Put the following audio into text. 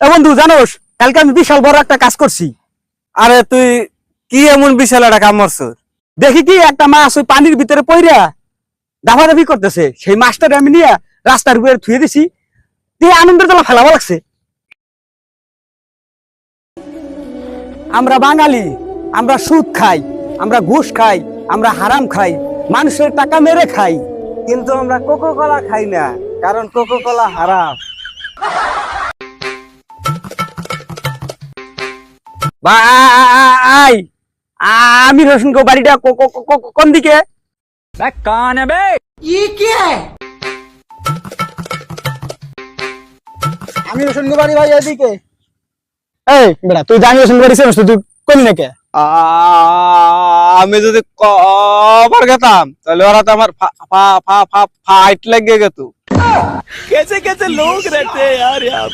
এ বন্ধু জানোস, কালকে আমি বিশাল বড় একটা কাজ করছি। আরে তুই কি এমন বিশাল একটা কাম মারছ? দেখি কি একটা মাছ ওই পানির ভিতরে পইরা দাফাদাফি করতেছে, সেই মাছটারে আমি নিয়ে রাস্তার উপরে থুয়ে দিছি। দিয়ে আনন্দের তোলা ফেলাবো লাগছে। আমরা বাঙালি, আমরা সুদ খাই, আমরা ঘুষ খাই, আমরা হারাম খাই, মানুষের টাকা মেরে খাই। কিন্তু আমরা কোকো কোলা খাই না, কারণ কোকো কোলা হারাম। ভাই, আমি রোশন কো বাড়িটা কোন দিকে? আমি রোশন বাড়ি ভাই এদিকে। এই বেটা, তুই জানি রোশন বাড়ি চেনস, তুই কোন নাকি? আমি যদি কবার গেতাম তাহলে ওরা তো আমার ফাইট লেগে গেত। कैसे कैसे लोग रहते हैं यार यहाँ।